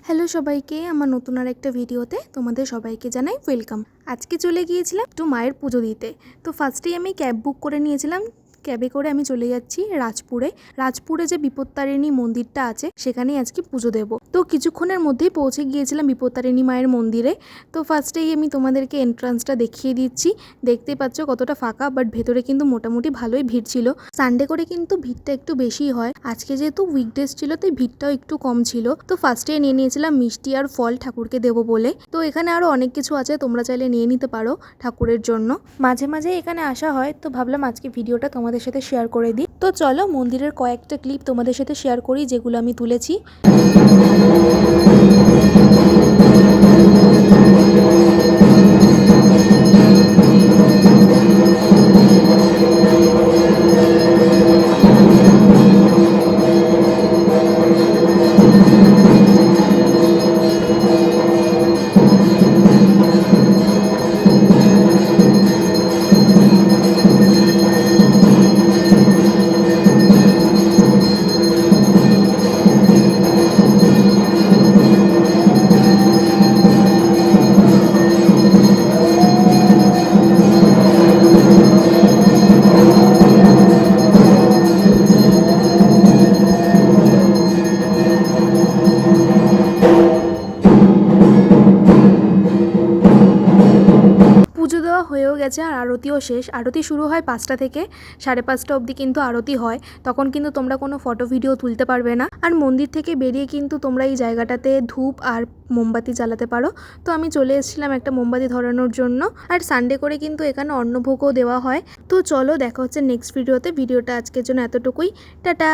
Hello সবাইকে, আমার নতুন আর একটা ভিডিওতে তোমাদের সবাইকে জানাই ওয়েলকাম। আজকে চলে গিয়েছিলাম একটু মায়ের পুজো দিতে। তো ফার্স্টেই আমি ক্যাব বুক করে নিয়েছিলাম। ক্যাবে করে আমি চলে যাচ্ছি রাজপুরে যে বিপত্তারিণী মন্দিরটা আছে সেখানেই আজকে পুজো দেব। তো কিছুক্ষণের মধ্যেই পৌঁছে গিয়েছিলাম বিপত্তারিণী মায়ের মন্দিরে। তো ফার্স্টেই আমি তোমাদেরকে এন্ট্রান্সটা দেখিয়ে দিচ্ছি। দেখতে পাচ্ছ কতটা ফাঁকা, বাট ভেতরে কিন্তু মোটামুটি ভালোই ভিড় ছিল। সানডে করে কিন্তু ভিড়টা একটু বেশি হয়, আজকে যেহেতু উইকডেজ ছিল তাই ভিড়টাও একটু কম ছিল। তো ফার্স্টে নিয়ে নিয়েছিলাম মিষ্টি আর ফল ঠাকুরকে দেবো বলে। তো এখানে আরো অনেক কিছু আছে, তোমরা চাইলে নিয়ে নিতে পারো ঠাকুরের জন্য। মাঝে মাঝে এখানে আসা হয়, তো ভাবলাম আজকে ভিডিওটা তোমাদের সাথে শেয়ার করে দিই। তো চলো মন্দিরের কয়েকটা ক্লিপ তোমাদের সাথে শেয়ার করি যেগুলো আমি তুলেছি। পুজো দেওয়া হয়েও গেছে আর আরতিও শেষ। আরতি শুরু হয় 5টা থেকে 5:30 অবধি কিন্তু আরতি হয়। তখন কিন্তু তোমরা কোনো ফটো ভিডিও তুলতে পারবে না। আর মন্দির থেকে বেরিয়ে কিন্তু তোমরা এই জায়গাটাতে ধূপ আর মোমবাতি জ্বালাতে পারো। তো আমি চলে এসেছিলাম একটা মোমবাতি ধরানোর জন্য। আর সানডে করে কিন্তু এখানে অন্নভোগও দেওয়া হয়। তো চলো দেখা হচ্ছে নেক্সট ভিডিওতে। ভিডিওটা আজকের জন্য এতটুকুই। টাটা।